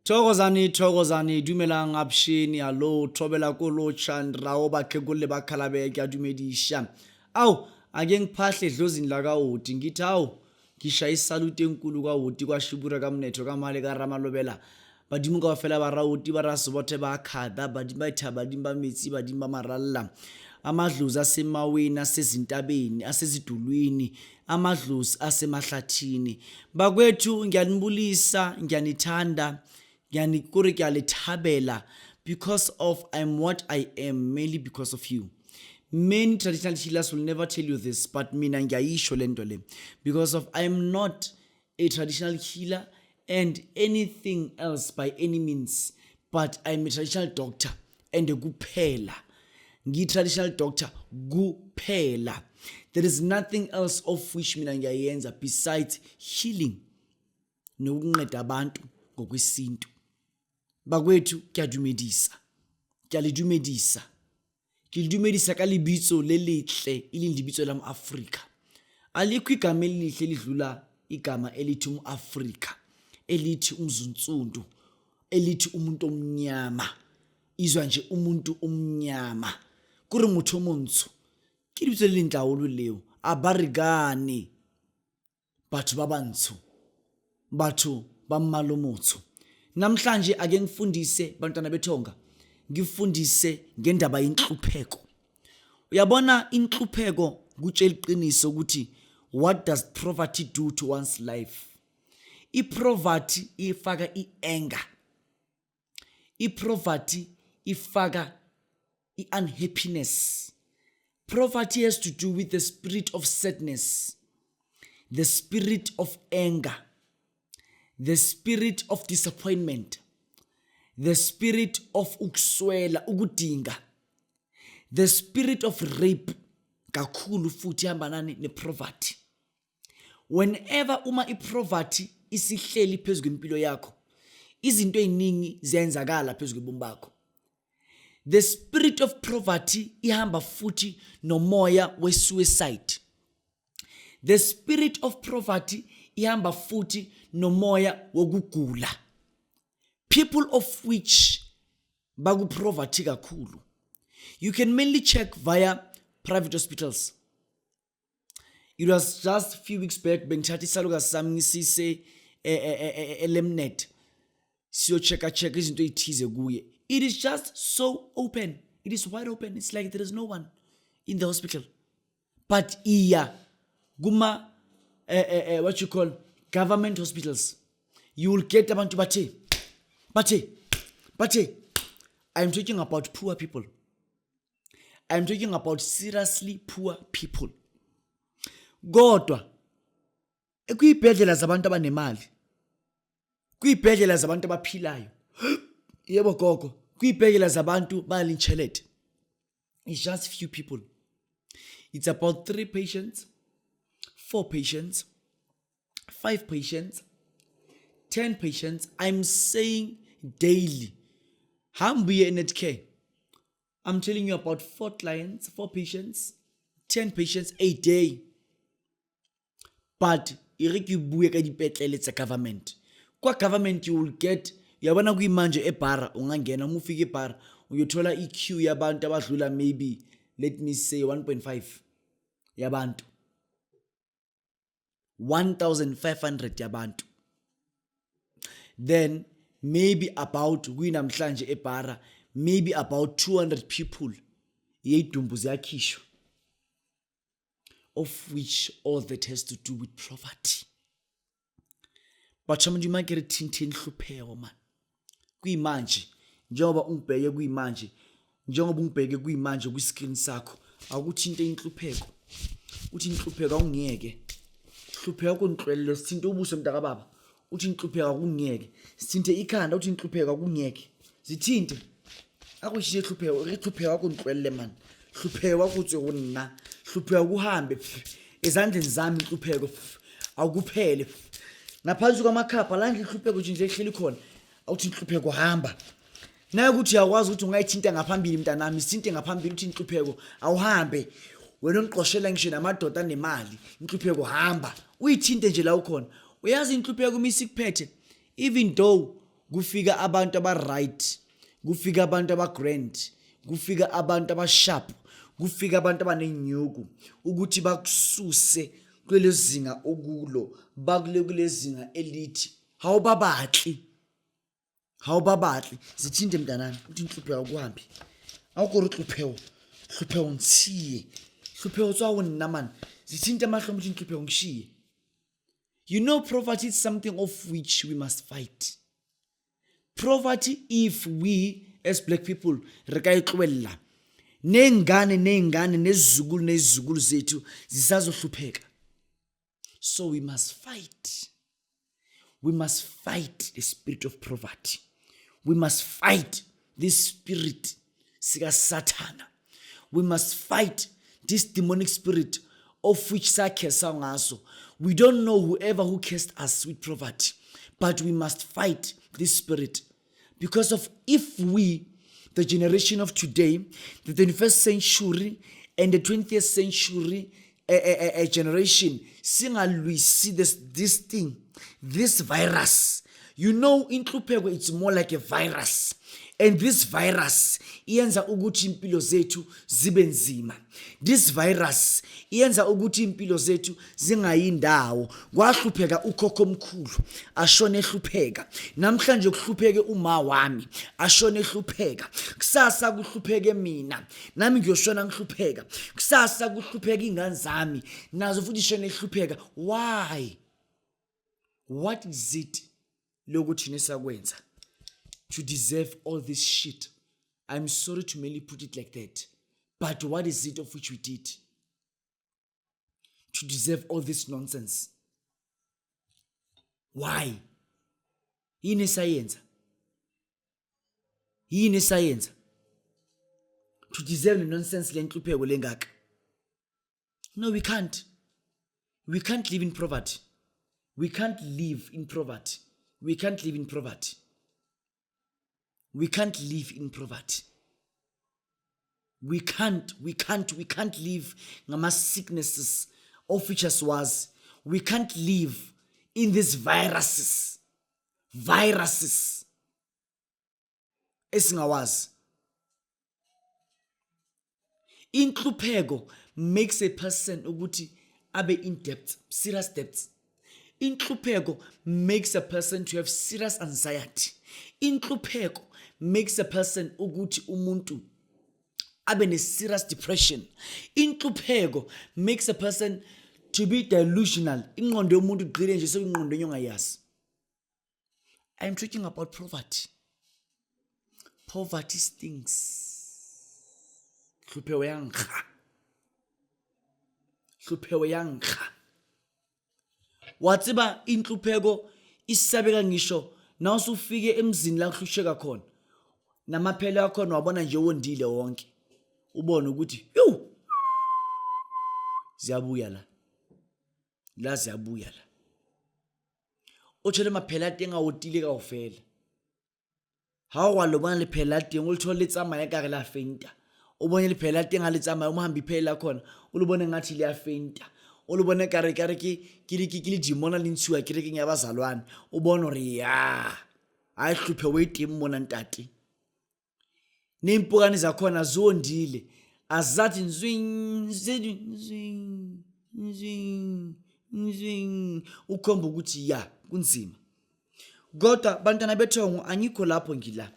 Thokozani dumelang abshini allo thobela ko lo chandrao bakhekule bakhalabe ke dumedisha. Awu ake ngiphahle edlozini la kaWoti ngithi awu ngisha isalute enkulu kaWoti kwashibura kamnetho kamale kaRamalobela. Badimo ka fela ba raWoti ba rasibothe ba khada badimo ithaba dimba metsi badimo maralla. Amadlozi asemaweni asezintabeni asezidulwini amadlozi asemahlathini bakwethu ngiyanibulisa ngiyanithanda ngiyanikure ngiyalithabela because of I'm what I am mainly because of you. Many traditional healers will never tell you this, but mina ngiyayisho lento le because of I'm not a traditional healer and anything else by any means, but I'm a traditional doctor and a kuphela. Traditional doctor kuphela. There is nothing else of which mina ngiyayenza besides healing nokunceda abantu ngokwesintu. Bakwethu kuyadumedisa. Kilidumedisa ka libitso le letle ilindibitso la Afrika. Alikho igama elihle lidlula igama elithi umAfrika, elithi umzunsundu, elithi umuntu omnyama. Izwa nje umuntu omnyama. Kuri motho montsho ke dibitso le ntlawolo leo abarigane batho ba bantsho batho ba mmalo motho. Namhlanje ake ngifundise bantwana bethonga ngifundise ngendaba yenhlupheko. Uyabona inhlupheko kutshela iqiniso ukuthi what does poverty do to one's life? I-poverty ifaka i-anger. I-poverty ifaka i-unhappiness. Poverty has to do with the spirit of sadness, the spirit of anger, the spirit of disappointment, the spirit of ukuswela, ukudinga, the spirit of rape, kakhulu futhi hambanani ne-poverty. Whenever uma i-poverty isihleli phezulu kwempilo yakho, izinto eziningi ziyenzakala phezulu kwebomi bakho. The spirit of poverty ihamba futhi nomoya we-suicide. The spirit of poverty ihamba futhi nomoya wokugula. People of which baku poverty kakhulu. You can mainly check via private hospitals. It was just a few weeks back bengithatha isaluka sami ngisise eLemnet. Siyo check izinto ezithize kuye. It is just so open. It is wide open. It's like there is no one in the hospital. But guma what you call government hospitals, you will get abantu bate. I'm talking about poor people. I'm talking about seriously poor people. Kodwa ekuyibhedlela zabantu abanemali, kuyibhedlela zabantu abaphilayo. Yebo gogo, kuyibhedlela zabantu balinchelet. It's just few people. It's about 3 patients, 4 patients, 5 patients, 10 patients. I'm saying daily. Hambuye net care. I'm telling you about 4 clients, 4 patients, 10 patients a day. But irikubuye ka dipetlele tsa government. Kwa government you will get, yabona kuyimanje ebhara ungangena umufika ebhara uyothola iqueue yabantu abadlula maybe let me say 1.5 yabantu. 1500 yabantu. Then maybe about kuyinamhlanje ebhara maybe about 200 people yeyidumbu ziyakhishwa, of which all that has to do with poverty. But chamandu makere thinthi nhlupheko man. Kuyimanje njengoba ungibheke kuyimanje, njengoba ungibheke kuyimanje ku screen sakho, akuthinte inhlupheko. Uthi inhlupheko awungiyeke. Inhlupheko konhlwelelo sithinte ubuso mntaka baba. Uthi inhlupheko akungiyeke. Sithinte ikhanda uthi inhlupheko akungiyeke. Zithinte. Akushiye inhlupheko konhlwelele man. Inhlupheko akuthi wona. Inhlupheko kuhambe ezandleni zami inhlupheko akuphele. Ngaphansi kwamakhapha la inhlupheko nje ehleli khona. Awuthi inhlupheko hamba. Naye ukuthi uyakwazi ukuthi ungayithinta ngaphambili mntanami, sithinte ngaphambili uthi inhlupheko awuhambe. Wena ongqoshela ngisho namadoda anemali, inhlupheko hamba. Uyithinte nje la ukhona. Uyazi inhlupheko uma isikuphethe, even though kufika abantu aba-right, kufika abantu aba-grand, kufika abantu aba-sharp, kufika abantu abanenyuku ukuthi bakususe kulelo zinga okulo, bakule kulezinga elithi hawubabatli zithinte mntanami uthi inhlupheko kuhambi awukho hlupheko ngithiye hlupheko tsawo nina man zithinte amahlo uthi inhlupheko ngishiye. You know, poverty is something of which we must fight. Poverty, if we as black people rekayitlwella nengane nezizukulu zethu zisazohlupheka. So we must fight. We must fight the spirit of poverty. We must fight this spirit sika Satana. We must fight this demonic spirit of which sakesa ngaso. We don't know whoever who cursed us with poverty, but we must fight this spirit. Because of if we, the generation of today, the 21st century and the 20th century generation, see this thing, this virus. You know, inhlupheko it's more like a virus. And this virus iyenza ukuthi impilo zethu zibe nzima. This virus iyenza ukuthi impilo zethu zingayindawo. Kwahlupheka ukhokho omkhulu, ashone ehlupheka. Namhlanje kuhlupheke uma wami, ashone ehlupheka. Kusasa kuhlupheke mina, nami ngiyoshona ngihlupheka. Kusasa kuhlupheka ingane zami, nazo futhi shone ehlupheka. Why? What is it lokuthi nesakwenza to deserve all this shit? I'm sorry to merely put it like that. But what is it of which we did to deserve all this nonsense? Why? Yini sayenza? To deserve the nonsense lenhlupheko lengaka. No, we can't. We can't live in poverty. We can't live in poverty. We can't live in poverty. We can't live in poverty. We can't live ngama sicknesses of which as was. We can't live in these viruses. Esingawazi. Inhlupheko makes a person ukuthi abe in debt, serious debts. Inhlupheko makes a person to have serious anxiety. Inhlupheko makes a person ukuthi umuntu abe ne serious depression. Inhlupheko makes a person to be delusional. Ingqondo yomuntu igcile nje sekungqondo yongayazi. I'm talking about poverty. Poverty stings. Hlupheko yangha. Watsiba inhlupheko isabeka ngisho na usufike emzini la kuhlusheka khona namaphela akho wabona nje wondile wonke ubone ukuthi ziyabuya la otshele maphela tenga wotile ka ofela ha wa lo bona le phela teng o lthole tsamaya ka re la fenta o bone le phela teng ha le tsamaya o mohambi phela khona o lo bone ngathi le ya fenta o lo bone kare ke le dimona le ntshiwa kerekeng ya bazalwane o bone re ya a ihluphe weteng mona ntate nempokane zakhona zondile azathi nzwing ukhomba ukuthi ya kunzima kodwa bantwana bethongo angikho lapho ngila.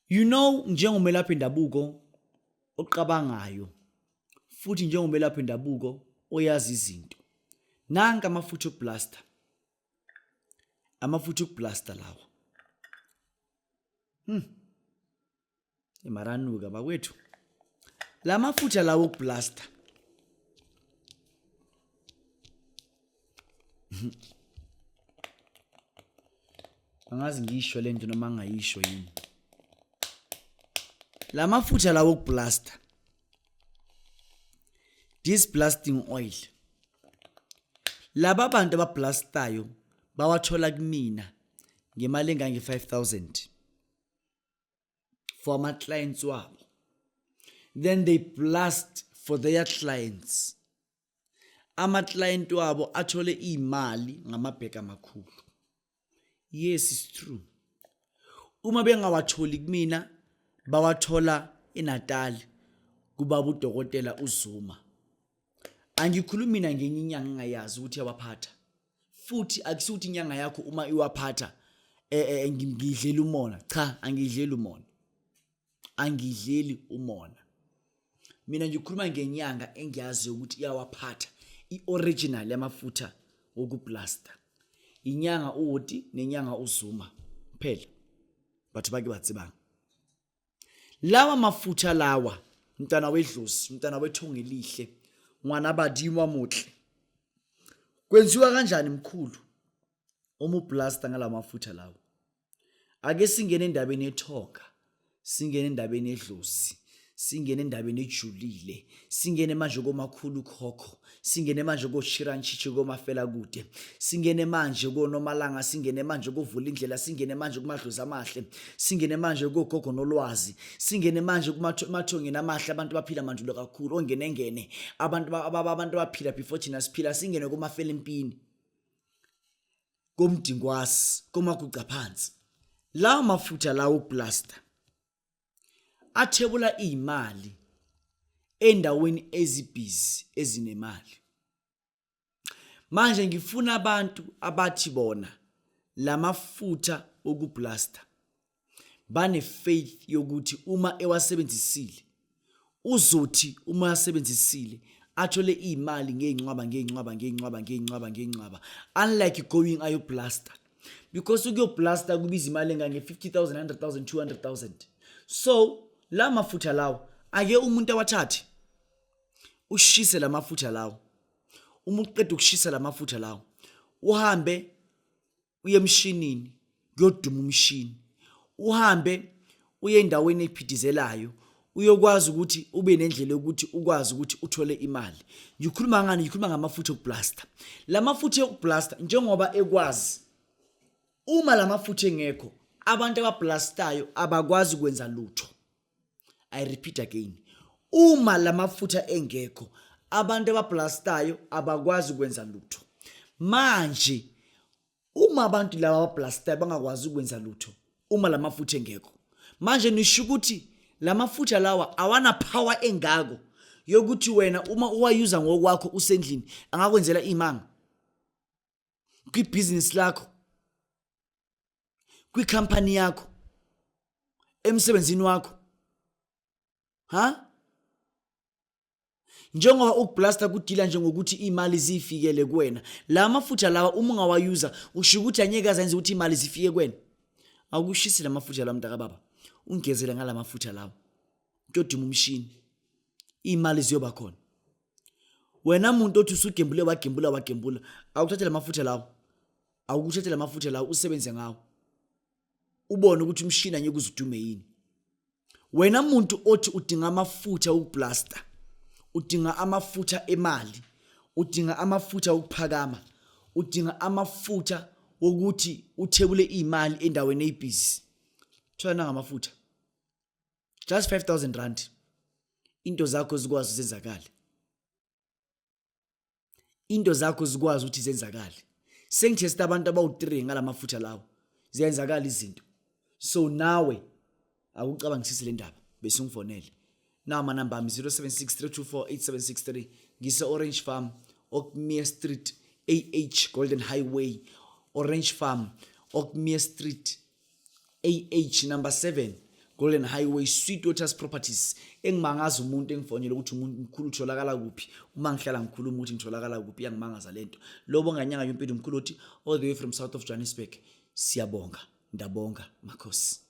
You know, njengomelaphi indabuko oqabangayo futhi njengomelaphi indabuko oyazi izinto nanka amafutha woku BLASTA lawa emaranuka bakwethu la mafutha lawo woku BLASTA angazi ngisho lento noma ngayisho yini. La mafutha lawo woku BLASTA, this blasting oil, laba bantu abablastayo bawathola kumina ngemali engange 5,000 for my clients wabo. Then they blast for their clients. Ama client wabo athole imali ngamabheka amakhulu. Yes, it's true. Uma bengawatholi kumina bawathola eNatal kubaba udokotela uZuma. Angikhulumi mina ngenye inyanga engayazi ukuthi yawaphatha. Futhi akusuthi inyanga yakho uma iwaphatha ngidlela umona. Cha, angidlela umona. Angidleli umona. Mina ngikhuluma ngenyanga engiyazi ukuthi iyawaphatha ioriginal yamafutha woku BLASTA. Inyanga uWoti nenyanga uZuma phela. Batho bake batsibanga. Lawa mafutha lawa, mntana wedlozi, mntana wethonga elihle, ngwana badimo amuhle. Kwenziwa kanjani mkhulu? Uma BLASTA ngala mafutha lawa. Ake singene endabeni ethonga, singene endabeni edlozi, singene endabeni ejulile, singene manje komakhulu khokho, singene manje koShirantshishi komafela kude, singene manje koNomalanga, singene manje kovula indlela, singene manje kumadlozi amahle, singene manje kogogo nolwazi, singene manje kumathongeni amahle abantu baphila mandulo kakhulu, ongene abantu baphila before thina siphila, singene komafela empini, komdingwasi, komaguca phansi. Lawa mafutha lawo BLASTA athebula imali endaweni ezibhizi ezinemali. Manje ngifuna abantu abathi bona lamafutha woku BLASTA bane faith yokuthi uma ewasebenzisile uzothi uma yasebenzisile athole imali ngeencwaba unlike going ayo BLASTA, because ukuyo BLASTA kubiza imali engange 50,000, 100,000, 200,000. So la mafutha lawo ake umuntu awathathe ushise la mafutha lawo. Uma uqeda ukushisa la mafutha lawo uhambe uye emshinini kuyoduma umshini, uhambe uye endaweni ephidizelayo uyokwazi ukuthi ube nendlela yokuthi ukwazi ukuthi uthole imali. Ngikhuluma ngani? Ngikhuluma ngamafutha okuBLASTA. La mafutha okuBLASTA njengoba ekwazi, uma la mafutha engekho abantu abaBLASTayo abakwazi ukwenza lutho. I repeat again, uma la mafutha engekho abantu abaBLASTayo abakwazi ukwenza lutho. Manje uma abantu laba abaBLASTayo bangakwazi ukwenza lutho uma la mafutha engekho, manje nisho ukuthi la mafutha lawa awana power engako yokuthi wena uma uwayuza ngokwakho usendlini angakwenzela imanga kwibusiness lakho, kwikhampani yakho, emsebenzini wakho. Njengoba ukuBLASTA kudila njengokuthi imali zifikele kuwena, la mafutha lawa uma ungawayuza usho ukuthi anyeke azenze ukuthi imali zifike kuwena. Akushisi la mafutha lawa mntaka baba, ungezela ngala mafutha lawa kuyoduma umshini, imali ziyoba khona. Wena muntu othi usugembule wagembula, awukuthathe la mafutha lawa, awukuthathe la mafutha lawa usebenze ngawo ubone ukuthi umshini anyeke uzudume yini. Wena muntu othi udinga amafutha okuBLASTA, udinga amafutha emali, udinga amafutha okuphakama, udinga amafutha wokuthi uthebule imali endaweni eyibhizi, thola ngamafutha just 5,000 rand, into zakho zikwazi uzenzakala, into zakho zikwazi ukuthi zenzakale. Sengithesta abantu abawu3 ngala mafutha lawo ziyenzakala izinto. So nawe akucabangisise le ndaba bese ungifonele. Now my number is 0763248763. Ngise Orange Farm, Okmere Street, AH Golden Highway, Orange Farm, Okmere Street, AH number 7 Golden Highway, Sweet Waters Properties. Engimangaza umuntu engifonele ukuthi umuntu mkhulu utholakala kuphi. Uma ngihlala ngikhuluma ukuthi ngitholakala kuphi yangimangaza lento. Lobo nganyanga yompilo mkhulu uthi all the way from south of Johannesburg. Siyabonga, ndabonga, makhosi.